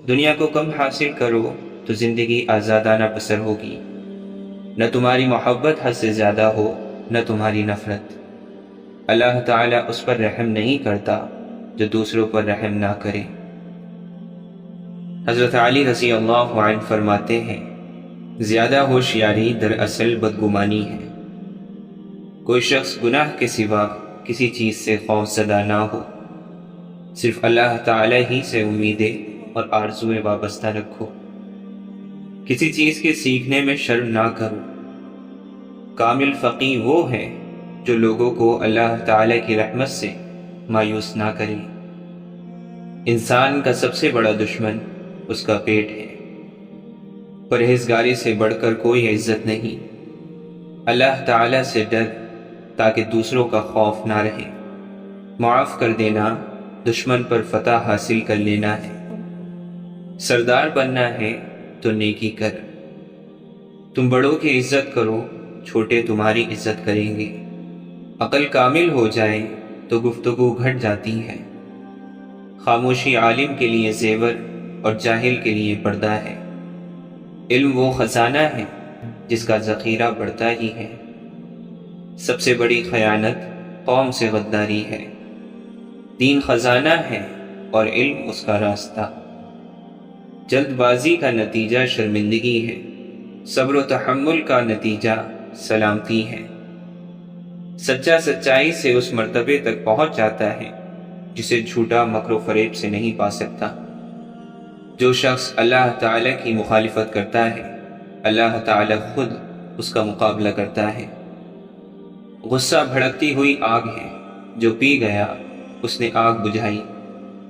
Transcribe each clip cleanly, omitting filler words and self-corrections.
دنیا کو کم حاصل کرو تو زندگی آزادانہ بسر ہوگی، نہ تمہاری محبت حد سے زیادہ ہو نہ تمہاری نفرت۔ اللہ تعالیٰ اس پر رحم نہیں کرتا جو دوسروں پر رحم نہ کرے۔ حضرت علی رضی اللہ عنہ فرماتے ہیں، زیادہ ہوشیاری دراصل بدگمانی ہے۔ کوئی شخص گناہ کے سوا کسی چیز سے خوف زدہ نہ ہو، صرف اللہ تعالیٰ ہی سے امیدیں اور آرزویں وابستہ رکھو۔ کسی چیز کے سیکھنے میں شرم نہ کرو۔ کامل فقیہ وہ ہے جو لوگوں کو اللہ تعالیٰ کی رحمت سے مایوس نہ کرے۔ انسان کا سب سے بڑا دشمن اس کا پیٹ ہے۔ پرہیزگاری سے بڑھ کر کوئی عزت نہیں۔ اللہ تعالیٰ سے ڈر تاکہ دوسروں کا خوف نہ رہے۔ معاف کر دینا دشمن پر فتح حاصل کر لینا ہے۔ سردار بننا ہے تو نیکی کر۔ تم بڑوں کی عزت کرو، چھوٹے تمہاری عزت کریں گے۔ عقل کامل ہو جائے تو گفتگو گھٹ جاتی ہے۔ خاموشی عالم کے لیے زیور اور جاہل کے لیے پردہ ہے۔ علم وہ خزانہ ہے جس کا ذخیرہ بڑھتا ہی ہے۔ سب سے بڑی خیانت قوم سے غداری ہے۔ دین خزانہ ہے اور علم اس کا راستہ۔ جلد بازی کا نتیجہ شرمندگی ہے، صبر و تحمل کا نتیجہ سلامتی ہے۔ سچا سچائی سے اس مرتبے تک پہنچ جاتا ہے جسے جھوٹا مکر و فریب سے نہیں پا سکتا۔ جو شخص اللہ تعالیٰ کی مخالفت کرتا ہے، اللہ تعالیٰ خود اس کا مقابلہ کرتا ہے۔ غصہ بھڑکتی ہوئی آگ ہے، جو پی گیا اس نے آگ بجھائی،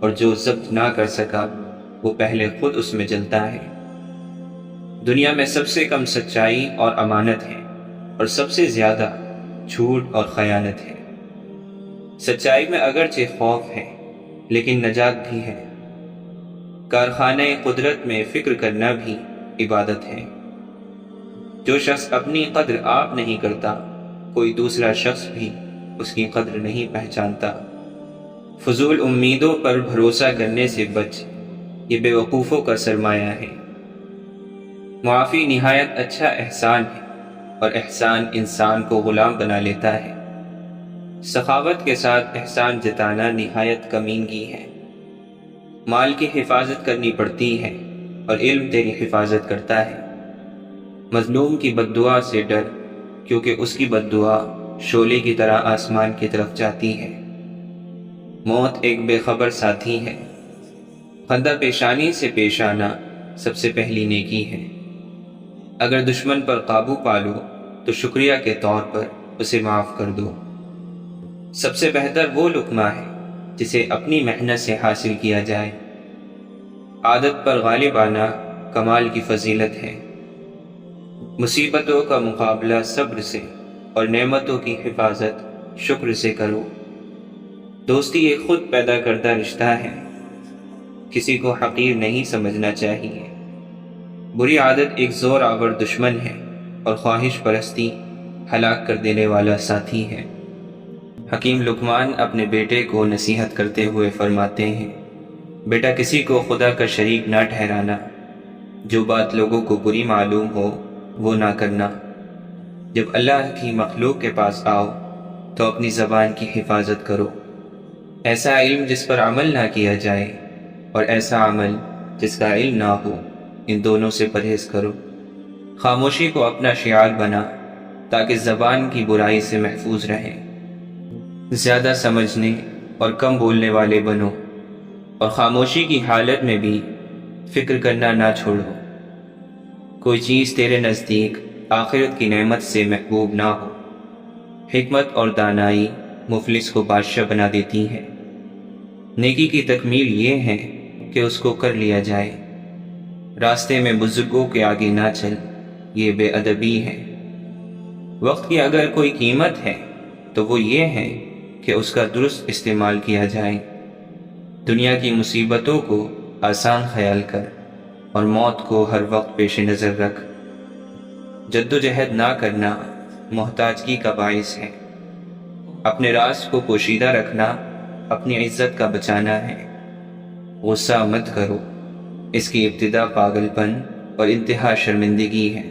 اور جو ضبط نہ کر سکا وہ پہلے خود اس میں جلتا ہے۔ دنیا میں سب سے کم سچائی اور امانت ہے، اور سب سے زیادہ جھوٹ اور خیانت ہے۔ سچائی میں اگرچہ خوف ہے لیکن نجات بھی ہے۔ کارخانہ قدرت میں فکر کرنا بھی عبادت ہے۔ جو شخص اپنی قدر آپ نہیں کرتا، کوئی دوسرا شخص بھی اس کی قدر نہیں پہچانتا۔ فضول امیدوں پر بھروسہ کرنے سے بچ، یہ بے وقوفوں کا سرمایہ ہے۔ معافی نہایت اچھا احسان ہے، اور احسان انسان کو غلام بنا لیتا ہے۔ سخاوت کے ساتھ احسان جتانا نہایت کمینگی ہے۔ مال کی حفاظت کرنی پڑتی ہے اور علم تیری حفاظت کرتا ہے۔ مظلوم کی بد دعا سے ڈر، کیونکہ اس کی بد دعا شعلے کی طرح آسمان کی طرف جاتی ہے۔ موت ایک بے خبر ساتھی ہے۔ خندہ پیشانی سے پیش آنا سب سے پہلی نیکی ہے۔ اگر دشمن پر قابو پالو تو شکریہ کے طور پر اسے معاف کر دو۔ سب سے بہتر وہ لقمہ ہے جسے اپنی محنت سے حاصل کیا جائے۔ عادت پر غالب آنا کمال کی فضیلت ہے۔ مصیبتوں کا مقابلہ صبر سے اور نعمتوں کی حفاظت شکر سے کرو۔ دوستی ایک خود پیدا کردہ رشتہ ہے، کسی کو حقیر نہیں سمجھنا چاہیے۔ بری عادت ایک زور آور دشمن ہے، اور خواہش پرستی ہلاک کر دینے والا ساتھی ہے۔ حکیم لقمان اپنے بیٹے کو نصیحت کرتے ہوئے فرماتے ہیں، بیٹا کسی کو خدا کا شریک نہ ٹھہرانا، جو بات لوگوں کو بری معلوم ہو وہ نہ کرنا۔ جب اللہ کی مخلوق کے پاس آؤ تو اپنی زبان کی حفاظت کرو۔ ایسا علم جس پر عمل نہ کیا جائے، اور ایسا عمل جس کا علم نہ ہو، ان دونوں سے پرہیز کرو۔ خاموشی کو اپنا شعار بنا تاکہ زبان کی برائی سے محفوظ رہے۔ زیادہ سمجھنے اور کم بولنے والے بنو، اور خاموشی کی حالت میں بھی فکر کرنا نہ چھوڑو۔ کوئی چیز تیرے نزدیک آخرت کی نعمت سے محبوب نہ ہو۔ حکمت اور دانائی مفلس کو بادشاہ بنا دیتی ہے۔ نیکی کی تکمیل یہ ہے کہ اس کو کر لیا جائے۔ راستے میں بزرگوں کے آگے نہ چل، یہ بے ادبی ہے۔ وقت کی اگر کوئی قیمت ہے تو وہ یہ ہے کہ اس کا درست استعمال کیا جائے۔ دنیا کی مصیبتوں کو آسان خیال کر، اور موت کو ہر وقت پیش نظر رکھ۔ جد و جہد نہ کرنا محتاجگی کا باعث ہے۔ اپنے راز کو پوشیدہ رکھنا اپنی عزت کا بچانا ہے۔ غصہ مت کرو، اس کی ابتدا پاگل پن اور انتہا شرمندگی ہے۔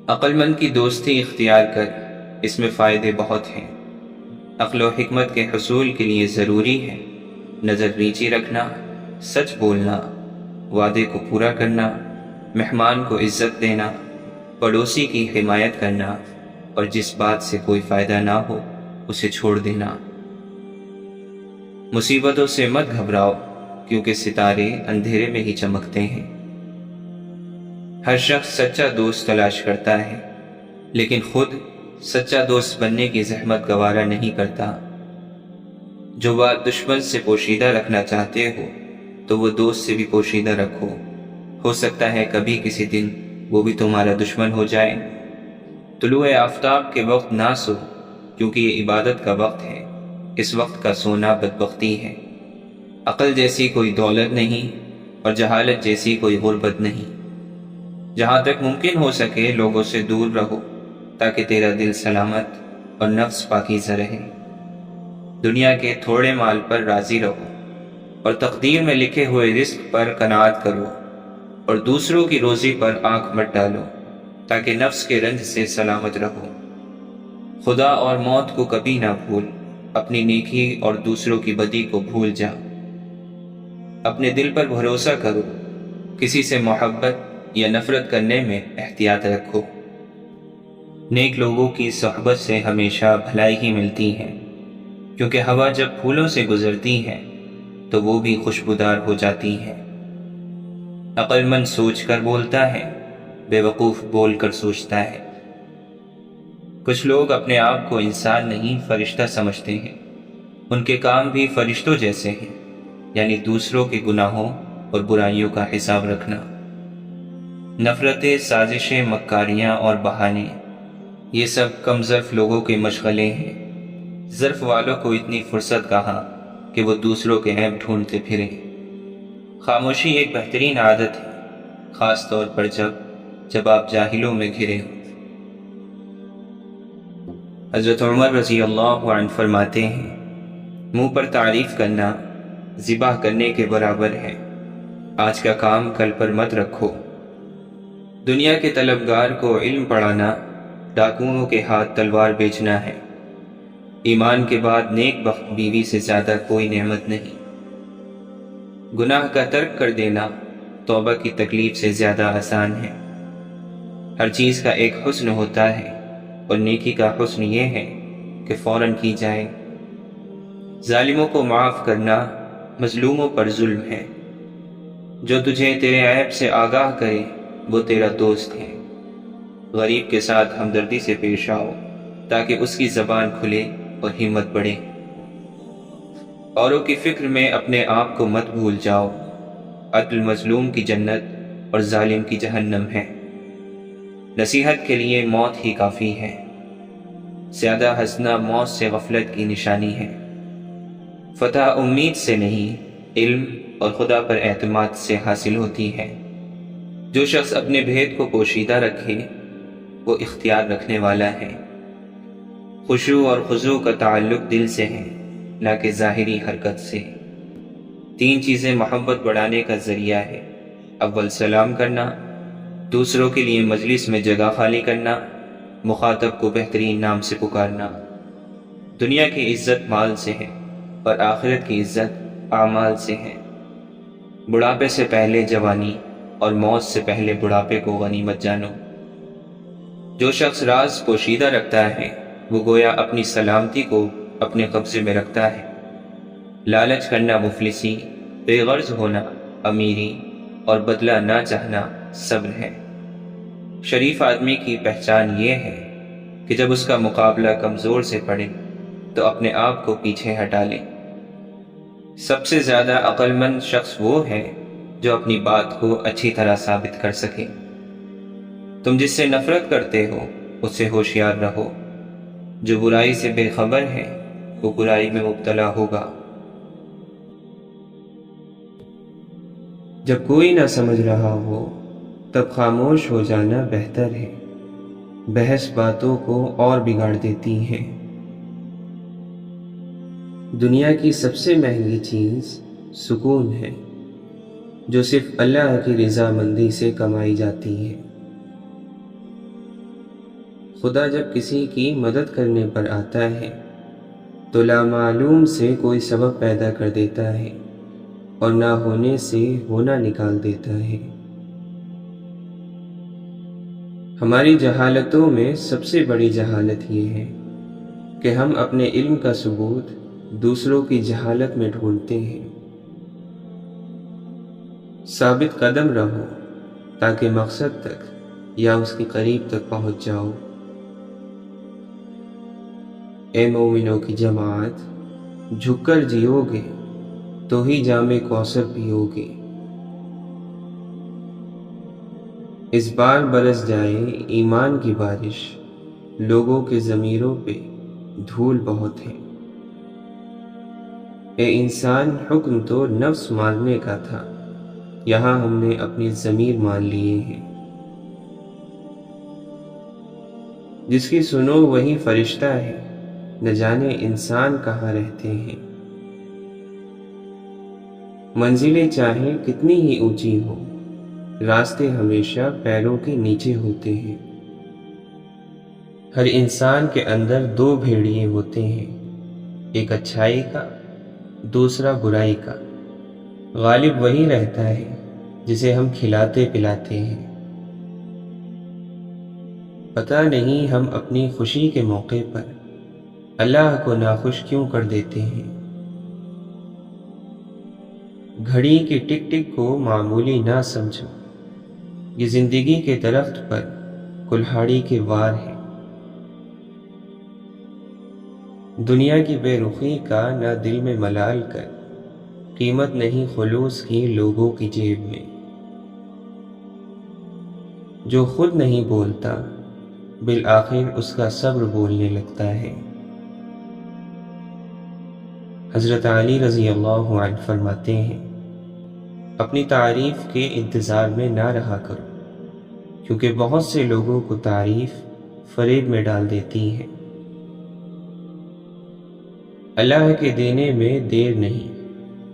عقل مند کی دوستی اختیار کر، اس میں فائدے بہت ہیں۔ عقل و حکمت کے حصول کے لیے ضروری ہے نظر نیچی رکھنا، سچ بولنا، وعدے کو پورا کرنا، مہمان کو عزت دینا، پڑوسی کی حمایت کرنا، اور جس بات سے کوئی فائدہ نہ ہو اسے چھوڑ دینا۔ مصیبتوں سے مت گھبراؤ، کیونکہ ستارے اندھیرے میں ہی چمکتے ہیں۔ ہر شخص سچا دوست تلاش کرتا ہے، لیکن خود سچا دوست بننے کی زحمت گوارا نہیں کرتا۔ جو بات دشمن سے پوشیدہ رکھنا چاہتے ہو تو وہ دوست سے بھی پوشیدہ رکھو، ہو سکتا ہے کبھی کسی دن وہ بھی تمہارا دشمن ہو جائے۔ طلوع آفتاب کے وقت نہ سو، کیونکہ یہ عبادت کا وقت ہے، اس وقت کا سونا بدبختی ہے۔ عقل جیسی کوئی دولت نہیں اور جہالت جیسی کوئی غربت نہیں۔ جہاں تک ممکن ہو سکے لوگوں سے دور رہو، تاکہ تیرا دل سلامت اور نفس پاکیزہ رہے۔ دنیا کے تھوڑے مال پر راضی رہو، اور تقدیر میں لکھے ہوئے رزق پر قناعت کرو، اور دوسروں کی روزی پر آنکھ مت ڈالو، تاکہ نفس کے رنج سے سلامت رہو۔ خدا اور موت کو کبھی نہ بھول، اپنی نیکی اور دوسروں کی بدی کو بھول جا۔ اپنے دل پر بھروسہ کرو، کسی سے محبت یا نفرت کرنے میں احتیاط رکھو۔ نیک لوگوں کی صحبت سے ہمیشہ بھلائی ہی ملتی ہے، کیونکہ ہوا جب پھولوں سے گزرتی ہے تو وہ بھی خوشبودار ہو جاتی ہے۔ عقل مند سوچ کر بولتا ہے، بے وقوف بول کر سوچتا ہے۔ کچھ لوگ اپنے آپ کو انسان نہیں فرشتہ سمجھتے ہیں، ان کے کام بھی فرشتوں جیسے ہیں، یعنی دوسروں کے گناہوں اور برائیوں کا حساب رکھنا۔ نفرتیں، سازشیں، مکاریاں اور بہانے، یہ سب کم ظرف لوگوں کے مشغلے ہیں۔ ظرف والوں کو اتنی فرصت کہاں کہ وہ دوسروں کے عیب ڈھونڈتے پھریں۔ خاموشی ایک بہترین عادت ہے، خاص طور پر جب آپ جاہلوں میں گھرے ہوں۔ حضرت عمر رضی اللہ عنہ فرماتے ہیں، منہ پر تعریف کرنا ذبح کرنے کے برابر ہے۔ آج کا کام کل پر مت رکھو۔ دنیا کے طلبگار کو علم پڑھانا ڈاکوؤں کے ہاتھ تلوار بیچنا ہے۔ ایمان کے بعد نیک بخت بیوی سے زیادہ کوئی نعمت نہیں۔ گناہ کا ترک کر دینا توبہ کی تکلیف سے زیادہ آسان ہے۔ ہر چیز کا ایک حسن ہوتا ہے، اور نیکی کا حسن یہ ہے کہ فوراً کی جائے۔ ظالموں کو معاف کرنا مظلوموں پر ظلم ہے۔ جو تجھے تیرے عیب سے آگاہ کرے وہ تیرا دوست ہے۔ غریب کے ساتھ ہمدردی سے پیش آؤ، تاکہ اس کی زبان کھلے اور ہمت بڑھے۔ اوروں کی فکر میں اپنے آپ کو مت بھول جاؤ۔ عدل مظلوم کی جنت اور ظالم کی جہنم ہے۔ نصیحت کے لیے موت ہی کافی ہے۔ زیادہ ہنسنا موت سے غفلت کی نشانی ہے۔ فتح امید سے نہیں، علم اور خدا پر اعتماد سے حاصل ہوتی ہے۔ جو شخص اپنے بھید کو پوشیدہ رکھے وہ اختیار رکھنے والا ہے۔ خشوع اور خضوع کا تعلق دل سے ہے، نہ کہ ظاہری حرکت سے۔ 3 چیزیں محبت بڑھانے کا ذریعہ ہے۔ اول سلام کرنا، دوسروں کے لیے مجلس میں جگہ خالی کرنا، مخاطب کو بہترین نام سے پکارنا۔ دنیا کی عزت مال سے ہے، اور آخرت کی عزت اعمال سے ہے۔ بڑھاپے سے پہلے جوانی اور موت سے پہلے بڑھاپے کو غنیمت جانو۔ جو شخص راز پوشیدہ رکھتا ہے وہ گویا اپنی سلامتی کو اپنے قبضے میں رکھتا ہے۔ لالچ کرنا مفلسی، بے غرض ہونا امیری، اور بدلہ نہ چاہنا صبر ہے۔ شریف آدمی کی پہچان یہ ہے کہ جب اس کا مقابلہ کمزور سے پڑے تو اپنے آپ کو پیچھے ہٹا لے۔ سب سے زیادہ عقل مند شخص وہ ہے جو اپنی بات کو اچھی طرح ثابت کر سکے۔ تم جس سے نفرت کرتے ہو اس سے ہوشیار رہو۔ جو برائی سے بے خبر ہے وہ برائی میں مبتلا ہوگا۔ جب کوئی نہ سمجھ رہا ہو تب خاموش ہو جانا بہتر ہے۔ بحث باتوں کو اور بگاڑ دیتی ہے۔ دنیا کی سب سے مہنگی چیز سکون ہے۔ جو صرف اللہ کی رضامندی سے کمائی جاتی ہے۔ خدا جب کسی کی مدد کرنے پر آتا ہے تو لامعلوم سے کوئی سبب پیدا کر دیتا ہے اور نہ ہونے سے ہونا نکال دیتا ہے۔ ہماری جہالتوں میں سب سے بڑی جہالت یہ ہے کہ ہم اپنے علم کا ثبوت دوسروں کی جہالت میں ڈھونڈتے ہیں۔ ثابت قدم رہو تاکہ مقصد تک یا اس کے قریب تک پہنچ جاؤ۔ اے مومنوں کی جماعت، جھک کر جیو گے تو ہی جام کوثر پیو گے۔ اس بار برس جائے ایمان کی بارش، لوگوں کے ضمیروں پہ دھول بہت ہے۔ اے انسان، حکم تو نفس مارنے کا تھا، یہاں ہم نے اپنی ضمیر مان لیے ہیں۔ جس کی سنو وہی فرشتہ ہے، نہ جانے انسان کہاں رہتے ہیں۔ منزلیں چاہے کتنی ہی اونچی ہوں، راستے ہمیشہ پیروں کے نیچے ہوتے ہیں۔ ہر انسان کے اندر دو بھیڑیے ہوتے ہیں، ایک اچھائی کا، دوسرا برائی کا۔ غالب وہی رہتا ہے جسے ہم کھلاتے پلاتے ہیں۔ پتہ نہیں ہم اپنی خوشی کے موقع پر اللہ کو ناخوش کیوں کر دیتے ہیں۔ گھڑی کی ٹک ٹک کو معمولی نہ سمجھو، یہ زندگی کے درخت پر کلہاڑی کے وار ہے۔ دنیا کی بے رخی کا نہ دل میں ملال کر، قیمت نہیں خلوص کی لوگوں کی جیب میں۔ جو خود نہیں بولتا بالآخر اس کا صبر بولنے لگتا ہے۔ حضرت علی رضی اللہ عنہ فرماتے ہیں، اپنی تعریف کے انتظار میں نہ رہا کرو، کیونکہ بہت سے لوگوں کو تعریف فریب میں ڈال دیتی ہے۔ اللہ کے دینے میں دیر نہیں،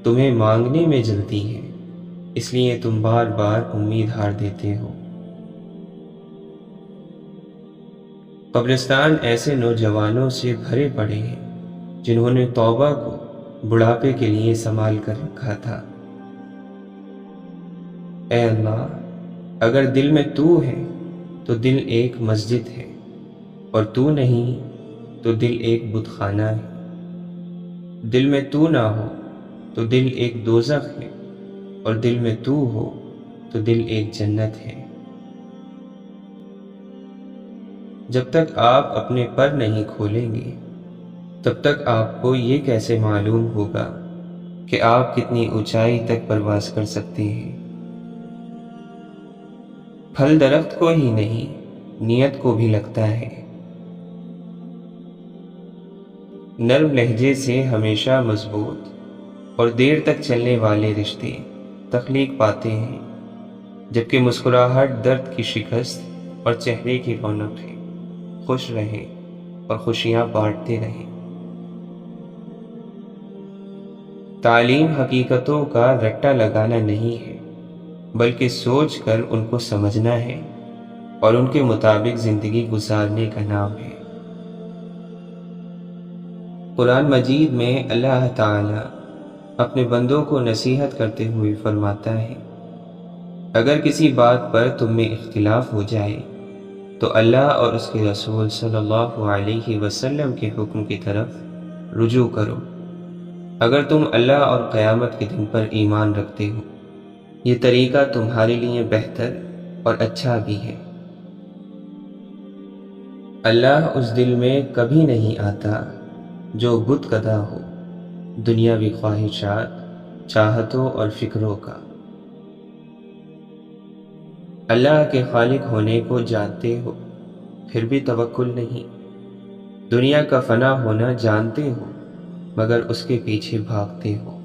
تمہیں مانگنے میں جلدی ہے، اس لیے تم بار بار امید ہار دیتے ہو۔ قبرستان ایسے نوجوانوں سے بھرے پڑے ہیں جنہوں نے توبہ کو بڑھاپے کے لیے سنبھال کر رکھا تھا۔ اے اللہ، اگر دل میں تو ہے تو دل ایک مسجد ہے، اور تو نہیں تو دل ایک بت خانہ ہے۔ دل میں تو نہ ہو تو دل ایک دوزخ ہے، اور دل میں تو ہو تو دل ایک جنت ہے۔ جب تک آپ اپنے پر نہیں کھولیں گے تب تک آپ کو یہ کیسے معلوم ہوگا کہ آپ کتنی اونچائی تک پرواز کر سکتے ہیں۔ پھل درخت کو ہی نہیں، نیت کو بھی لگتا ہے۔ نرم لہجے سے ہمیشہ مضبوط اور دیر تک چلنے والے رشتے تخلیق پاتے ہیں، جبکہ مسکراہٹ درد کی شکست اور چہرے کی رونق ہے۔ خوش رہیں اور خوشیاں بانٹتے رہیں۔ تعلیم حقیقتوں کا رٹا لگانا نہیں ہے، بلکہ سوچ کر ان کو سمجھنا ہے اور ان کے مطابق زندگی گزارنے کا نام ہے۔ قرآن مجید میں اللہ تعالی اپنے بندوں کو نصیحت کرتے ہوئے فرماتا ہے، اگر کسی بات پر تم میں اختلاف ہو جائے تو اللہ اور اس کے رسول صلی اللہ علیہ وسلم کے حکم کی طرف رجوع کرو، اگر تم اللہ اور قیامت کے دن پر ایمان رکھتے ہو۔ یہ طریقہ تمہارے لیے بہتر اور اچھا بھی ہے۔ اللہ اس دل میں کبھی نہیں آتا جو بت کدہ ہو، دنیاوی خواہشات، چاہتوں اور فکروں کا۔ اللہ کے خالق ہونے کو جانتے ہو، پھر بھی توکل نہیں۔ دنیا کا فنا ہونا جانتے ہو، مگر اس کے پیچھے بھاگتے ہو۔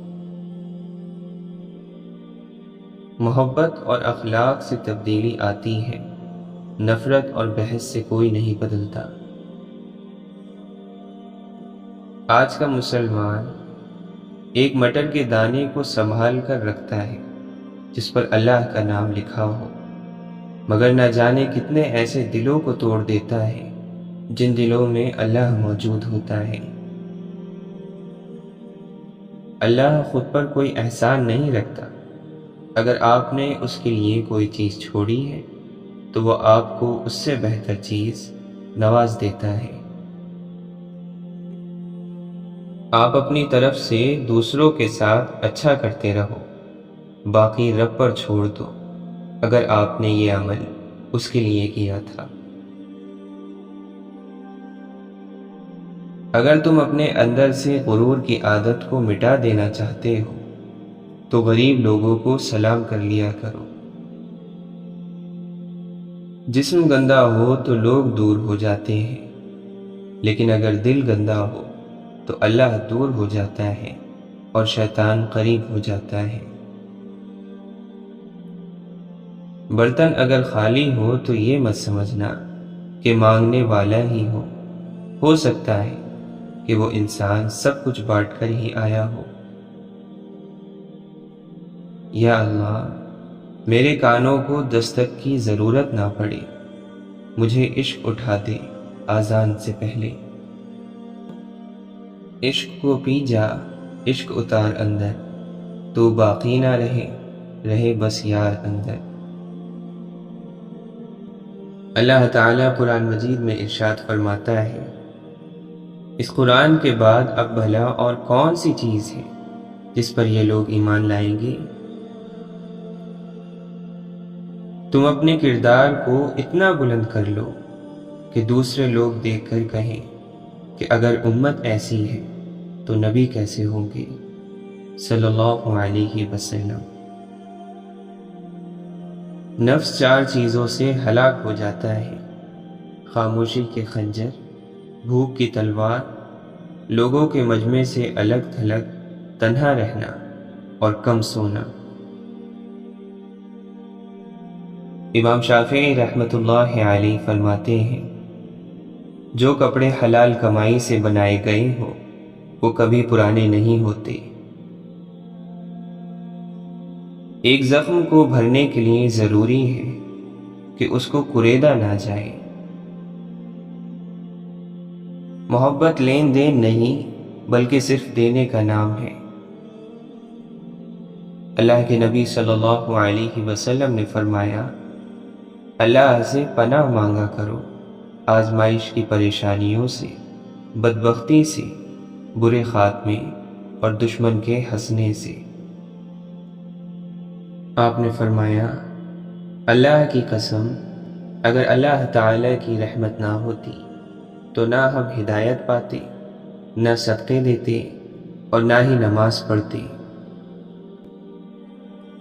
محبت اور اخلاق سے تبدیلی آتی ہے، نفرت اور بحث سے کوئی نہیں بدلتا۔ آج کا مسلمان ایک مٹر کے دانے کو سنبھال کر رکھتا ہے، جس پر اللہ کا نام لکھا ہو، مگر نہ جانے کتنے ایسے دلوں کو توڑ دیتا ہے جن دلوں میں اللہ موجود ہوتا ہے۔ اللہ خود پر کوئی احسان نہیں رکھتا۔ اگر آپ نے اس کے لیے کوئی چیز چھوڑی ہے تو وہ آپ کو اس سے بہتر چیز نواز دیتا ہے۔ آپ اپنی طرف سے دوسروں کے ساتھ اچھا کرتے رہو، باقی رب پر چھوڑ دو اگر آپ نے یہ عمل اس کے لیے کیا تھا۔ اگر تم اپنے اندر سے غرور کی عادت کو مٹا دینا چاہتے ہو تو غریب لوگوں کو سلام کر لیا کرو۔ جسم گندا ہو تو لوگ دور ہو جاتے ہیں، لیکن اگر دل گندا ہو تو اللہ دور ہو جاتا ہے اور شیطان قریب ہو جاتا ہے۔ برتن اگر خالی ہو تو یہ مت سمجھنا کہ مانگنے والا ہی ہو سکتا ہے کہ وہ انسان سب کچھ بانٹ کر ہی آیا ہو۔ یا اللہ، میرے کانوں کو دستک کی ضرورت نہ پڑے، مجھے عشق اٹھا دے آذان سے پہلے۔ عشق کو پی جا، عشق اتار اندر، تو باقی نہ رہے بس یار اندر۔ اللہ تعالیٰ قرآن مجید میں ارشاد فرماتا ہے، اس قرآن کے بعد اب بھلا اور کون سی چیز ہے جس پر یہ لوگ ایمان لائیں گے؟ تم اپنے کردار کو اتنا بلند کر لو کہ دوسرے لوگ دیکھ کر کہیں کہ اگر امت ایسی ہے تو نبی کیسے ہوں گے صلی اللہ علیہ وسلم۔ نفس 4 چیزوں سے ہلاک ہو جاتا ہے: خاموشی کے خنجر، بھوک کی تلوار، لوگوں کے مجمع سے الگ تھلگ تنہا رہنا اور کم سونا۔ امام شافعی رحمۃ اللہ علیہ فرماتے ہیں، جو کپڑے حلال کمائی سے بنائے گئے ہوں وہ کبھی پرانے نہیں ہوتے۔ ایک زخم کو بھرنے کے لیے ضروری ہے کہ اس کو کریدا نہ جائے۔ محبت لین دین نہیں بلکہ صرف دینے کا نام ہے۔ اللہ کے نبی صلی اللہ علیہ وسلم نے فرمایا، اللہ سے پناہ مانگا کرو آزمائش کی پریشانیوں سے، بدبختی سے، برے خاتمے اور دشمن کے ہنسنے سے۔ آپ نے فرمایا، اللہ کی قسم، اگر اللہ تعالی کی رحمت نہ ہوتی تو نہ ہم ہدایت پاتے، نہ صدقے دیتے اور نہ ہی نماز پڑھتے۔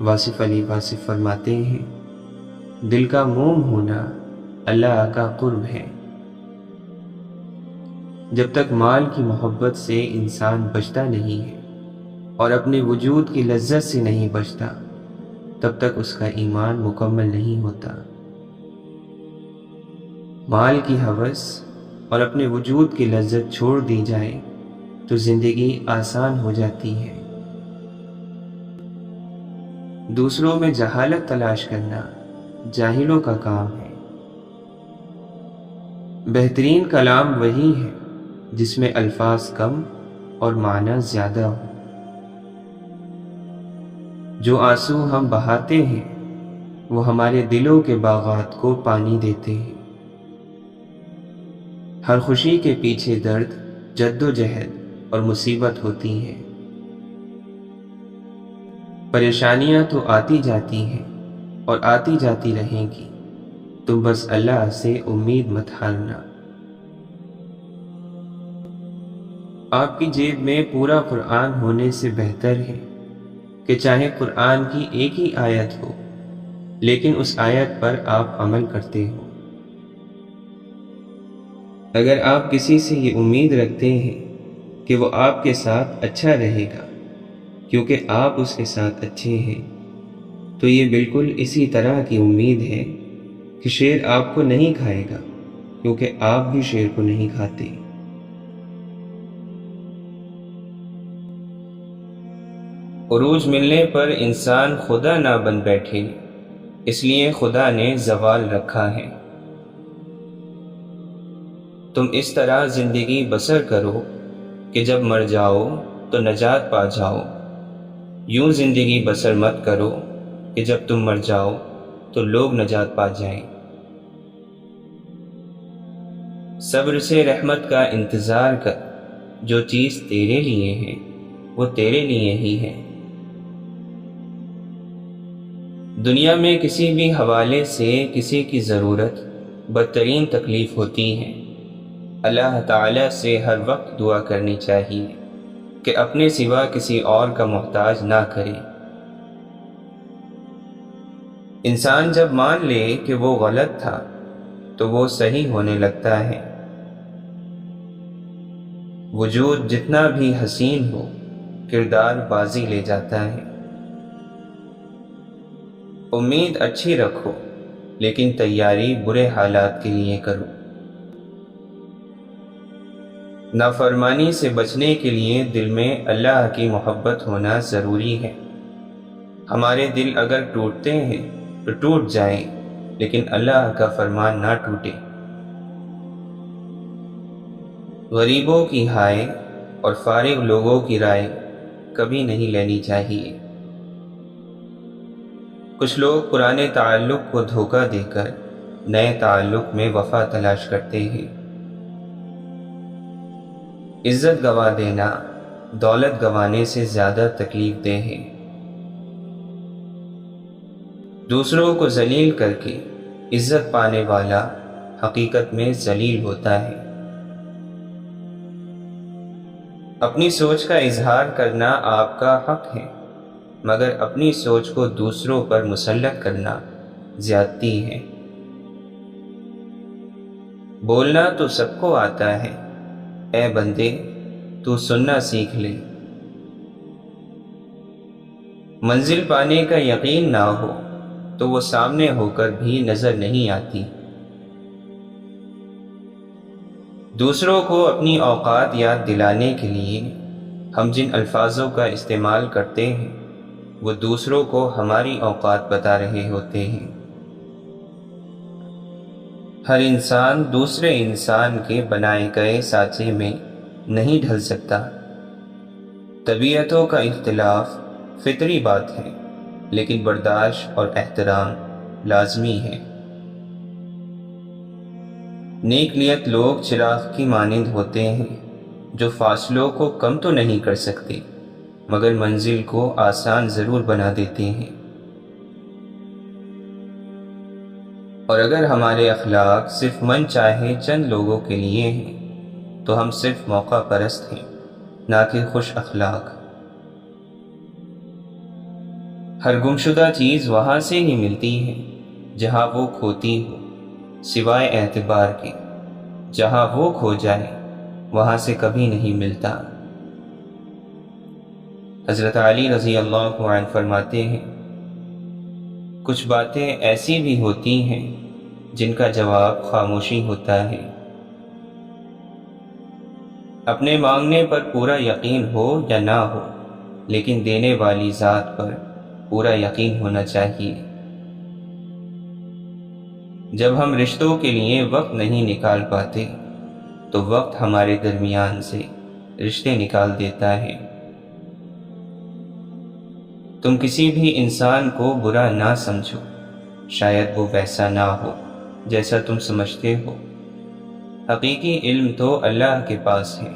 واصف علی واصف فرماتے ہیں، دل کا موم ہونا اللہ کا قرب ہے۔ جب تک مال کی محبت سے انسان بچتا نہیں ہے اور اپنے وجود کی لذت سے نہیں بچتا، تب تک اس کا ایمان مکمل نہیں ہوتا۔ مال کی ہوس اور اپنے وجود کی لذت چھوڑ دی جائے تو زندگی آسان ہو جاتی ہے۔ دوسروں میں جہالت تلاش کرنا جاہلوں کا کام ہے۔ بہترین کلام وہی ہے جس میں الفاظ کم اور معنی زیادہ ہو۔ جو آنسو ہم بہاتے ہیں وہ ہمارے دلوں کے باغات کو پانی دیتے ہیں۔ ہر خوشی کے پیچھے درد، جد و جہد اور مصیبت ہوتی ہے۔ پریشانیاں تو آتی جاتی ہیں اور آتی جاتی رہیں گی، تم بس اللہ سے امید مت ہارنا۔ آپ کی جیب میں پورا قرآن ہونے سے بہتر ہے کہ چاہے قرآن کی ایک ہی آیت ہو لیکن اس آیت پر آپ عمل کرتے ہو۔ اگر آپ کسی سے یہ امید رکھتے ہیں کہ وہ آپ کے ساتھ اچھا رہے گا کیونکہ آپ اس کے ساتھ اچھے ہیں، تو یہ بالکل اسی طرح کی امید ہے کہ شیر آپ کو نہیں کھائے گا کیونکہ آپ بھی شیر کو نہیں کھاتے۔ عروج ملنے پر انسان خدا نہ بن بیٹھے، اس لیے خدا نے زوال رکھا ہے۔ تم اس طرح زندگی بسر کرو کہ جب مر جاؤ تو نجات پا جاؤ، یوں زندگی بسر مت کرو کہ جب تم مر جاؤ تو لوگ نجات پا جائیں۔ صبر سے رحمت کا انتظار کر، جو چیز تیرے لیے ہے وہ تیرے لیے ہی ہے۔ دنیا میں کسی بھی حوالے سے کسی کی ضرورت بدترین تکلیف ہوتی ہے۔ اللہ تعالیٰ سے ہر وقت دعا کرنی چاہیے کہ اپنے سوا کسی اور کا محتاج نہ کرے۔ انسان جب مان لے کہ وہ غلط تھا تو وہ صحیح ہونے لگتا ہے۔ وجود جتنا بھی حسین ہو، کردار بازی لے جاتا ہے۔ امید اچھی رکھو لیکن تیاری برے حالات کے لیے کرو۔ نافرمانی سے بچنے کے لیے دل میں اللہ کی محبت ہونا ضروری ہے۔ ہمارے دل اگر ٹوٹتے ہیں تو ٹوٹ جائیں، لیکن اللہ کا فرمان نہ ٹوٹے۔ غریبوں کی ہائے اور فارغ لوگوں کی رائے کبھی نہیں لینی چاہیے۔ کچھ لوگ پرانے تعلق کو دھوکہ دے کر نئے تعلق میں وفا تلاش کرتے ہیں۔ عزت گوا دینا دولت گوانے سے زیادہ تکلیف دہ ہے۔ دوسروں کو ذلیل کر کے عزت پانے والا حقیقت میں ذلیل ہوتا ہے۔ اپنی سوچ کا اظہار کرنا آپ کا حق ہے، مگر اپنی سوچ کو دوسروں پر مسلط کرنا زیادتی ہے۔ بولنا تو سب کو آتا ہے، اے بندے تو سننا سیکھ لے۔ منزل پانے کا یقین نہ ہو تو وہ سامنے ہو کر بھی نظر نہیں آتی۔ دوسروں کو اپنی اوقات یاد دلانے کے لیے ہم جن الفاظوں کا استعمال کرتے ہیں وہ دوسروں کو ہماری اوقات بتا رہے ہوتے ہیں۔ ہر انسان دوسرے انسان کے بنائے گئے سانچے میں نہیں ڈھل سکتا۔ طبیعتوں کا اختلاف فطری بات ہے، لیکن برداشت اور احترام لازمی ہے۔ نیک نیت لوگ چراغ کی مانند ہوتے ہیں جو فاصلوں کو کم تو نہیں کر سکتے مگر منزل کو آسان ضرور بنا دیتے ہیں۔ اور اگر ہمارے اخلاق صرف من چاہے چند لوگوں کے لیے ہیں تو ہم صرف موقع پرست ہیں، نہ کہ خوش اخلاق۔ ہر گمشدہ چیز وہاں سے ہی ملتی ہے جہاں وہ کھوتی ہو، سوائے اعتبار کے۔ جہاں وہ کھو جائے وہاں سے کبھی نہیں ملتا۔ حضرت علی رضی اللہ عنہ فرماتے ہیں، کچھ باتیں ایسی بھی ہوتی ہیں جن کا جواب خاموشی ہوتا ہے۔ اپنے مانگنے پر پورا یقین ہو یا نہ ہو، لیکن دینے والی ذات پر پورا یقین ہونا چاہیے۔ جب ہم رشتوں کے لیے وقت نہیں نکال پاتے تو وقت ہمارے درمیان سے رشتے نکال دیتا ہے۔ تم کسی بھی انسان کو برا نہ سمجھو، شاید وہ ویسا نہ ہو جیسا تم سمجھتے ہو۔ حقیقی علم تو اللہ کے پاس ہے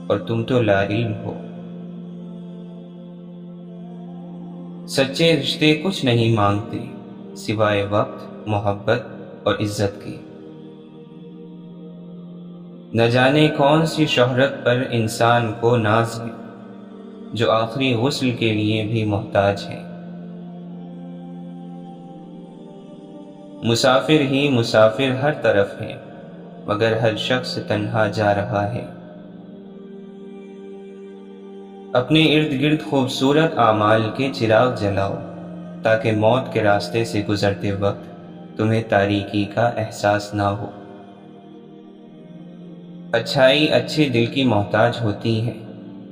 اور تم تو لا علم ہو۔ سچے رشتے کچھ نہیں مانگتے سوائے وقت، محبت اور عزت کے۔ نہ جانے کون سی شہرت پر انسان کو ناز ہے جو آخری غسل کے لیے بھی محتاج ہے۔ مسافر ہی مسافر ہر طرف ہے، مگر ہر شخص تنہا جا رہا ہے۔ اپنے ارد گرد خوبصورت اعمال کے چراغ جلاؤ تاکہ موت کے راستے سے گزرتے وقت تمہیں تاریکی کا احساس نہ ہو۔ اچھائی اچھے دل کی محتاج ہوتی ہے،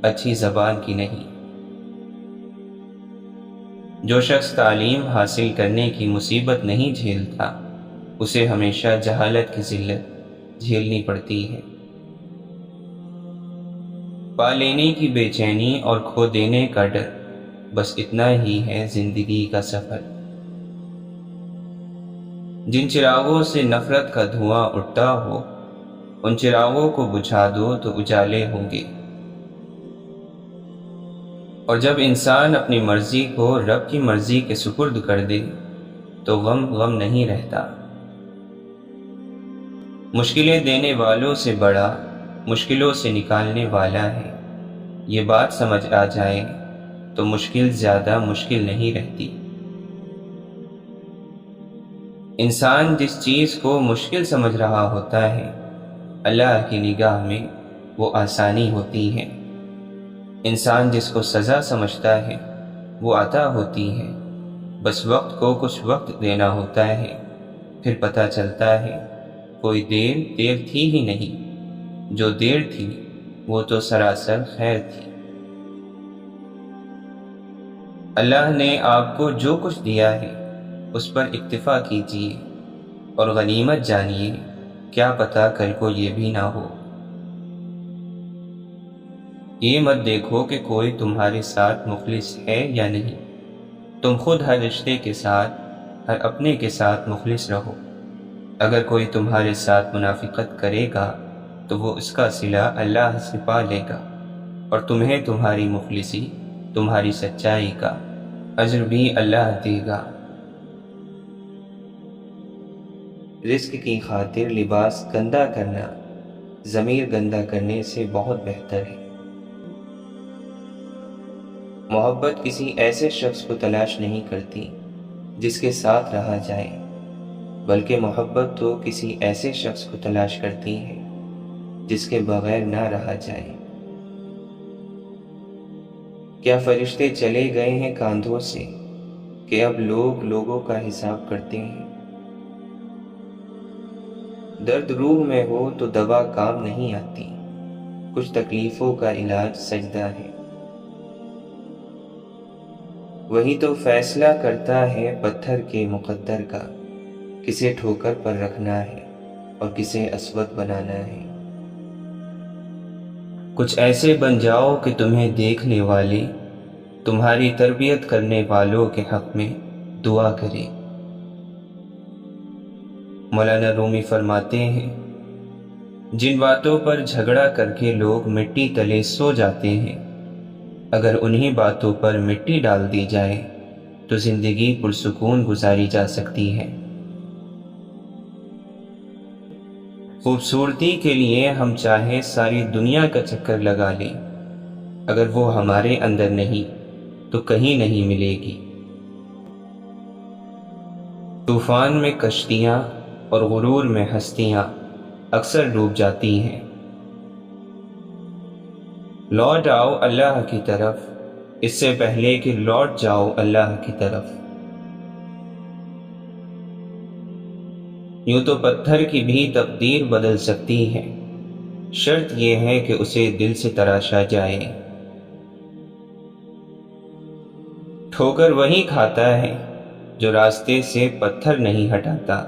اچھی زبان کی نہیں۔ جو شخص تعلیم حاصل کرنے کی مصیبت نہیں جھیلتا اسے ہمیشہ جہالت کی ذلت جھیلنی پڑتی ہے۔ پا لینے کی بے چینی اور کھو دینے کا ڈر، بس اتنا ہی ہے زندگی کا سفر۔ جن چراغوں سے نفرت کا دھواں اٹھتا ہو ان چراغوں کو بجھا دو تو اجالے ہوں گے۔ اور جب انسان اپنی مرضی کو رب کی مرضی کے سپرد کر دے تو غم نہیں رہتا۔ مشکلیں دینے والوں سے بڑا مشکلوں سے نکالنے والا ہے، یہ بات سمجھ آ جائے تو مشکل زیادہ مشکل نہیں رہتی۔ انسان جس چیز کو مشکل سمجھ رہا ہوتا ہے اللہ کی نگاہ میں وہ آسانی ہوتی ہے۔ انسان جس کو سزا سمجھتا ہے وہ عطا ہوتی ہے، بس وقت کو کچھ وقت دینا ہوتا ہے، پھر پتہ چلتا ہے کوئی دیر تھی ہی نہیں، جو دیر تھی وہ تو سراسر خیر تھی۔ اللہ نے آپ کو جو کچھ دیا ہے اس پر اکتفا کیجیے اور غنیمت جانیے، کیا پتہ کل کو یہ بھی نہ ہو۔ یہ مت دیکھو کہ کوئی تمہارے ساتھ مخلص ہے یا نہیں، تم خود ہر رشتے کے ساتھ، ہر اپنے کے ساتھ مخلص رہو۔ اگر کوئی تمہارے ساتھ منافقت کرے گا تو وہ اس کا صلہ اللہ سے پا لے گا، اور تمہیں تمہاری مخلصی، تمہاری سچائی کا اجر بھی اللہ دے گا۔ رزق کی خاطر لباس گندا کرنا ضمیر گندا کرنے سے بہت بہتر ہے۔ محبت کسی ایسے شخص کو تلاش نہیں کرتی جس کے ساتھ رہا جائے، بلکہ محبت تو کسی ایسے شخص کو تلاش کرتی ہے جس کے بغیر نہ رہا جائے۔ کیا فرشتے چلے گئے ہیں کاندھوں سے کہ اب لوگ لوگوں کا حساب کرتے ہیں؟ درد روح میں ہو تو دوا کام نہیں آتی، کچھ تکلیفوں کا علاج سجدہ ہے۔ وہی تو فیصلہ کرتا ہے پتھر کے مقدر کا، کسے ٹھوکر پر رکھنا ہے اور کسے اسود بنانا ہے۔ کچھ ایسے بن جاؤ کہ تمہیں دیکھنے والے تمہاری تربیت کرنے والوں کے حق میں دعا کرے۔ مولانا رومی فرماتے ہیں، جن باتوں پر جھگڑا کر کے لوگ مٹی تلے سو جاتے ہیں، اگر انہی باتوں پر مٹی ڈال دی جائے تو زندگی پرسکون گزاری جا سکتی ہے۔ خوبصورتی کے لیے ہم چاہے ساری دنیا کا چکر لگا لیں، اگر وہ ہمارے اندر نہیں تو کہیں نہیں ملے گی۔ طوفان میں کشتیاں اور غرور میں ہستیاں اکثر ڈوب جاتی ہیں۔ لوٹ آؤ اللہ کی طرف اس سے پہلے کہ لوٹ جاؤ اللہ کی طرف۔ یوں تو پتھر کی بھی تقدیر بدل سکتی ہے، شرط یہ ہے کہ اسے دل سے تراشا جائے۔ ٹھوکر وہی کھاتا ہے جو راستے سے پتھر نہیں ہٹاتا۔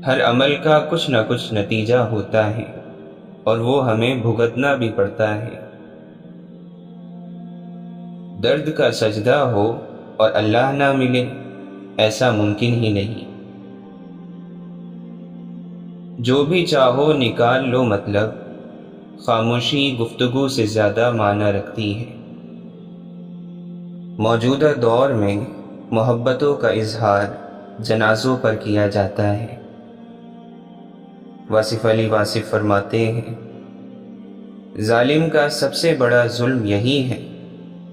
ہر عمل کا کچھ نہ کچھ نتیجہ ہوتا ہے اور وہ ہمیں بھگتنا بھی پڑتا ہے۔ درد کا سجدہ ہو اور اللہ نہ ملے، ایسا ممکن ہی نہیں۔ جو بھی چاہو نکال لو مطلب، خاموشی گفتگو سے زیادہ معنی رکھتی ہے۔ موجودہ دور میں محبتوں کا اظہار جنازوں پر کیا جاتا ہے۔ واصف علی واصف فرماتے ہیں، ظالم کا سب سے بڑا ظلم یہی ہے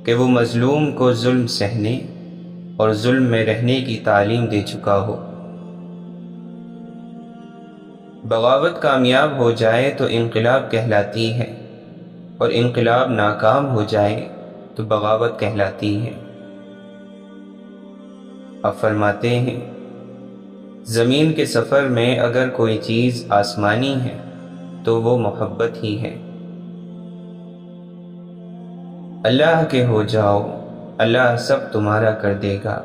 کہ وہ مظلوم کو ظلم سہنے اور ظلم میں رہنے کی تعلیم دے چکا ہو۔ بغاوت کامیاب ہو جائے تو انقلاب کہلاتی ہے، اور انقلاب ناکام ہو جائے تو بغاوت کہلاتی ہے۔ اب فرماتے ہیں، زمین کے سفر میں اگر کوئی چیز آسمانی ہے تو وہ محبت ہی ہے۔ اللہ کے ہو جاؤ، اللہ سب تمہارا کر دے گا۔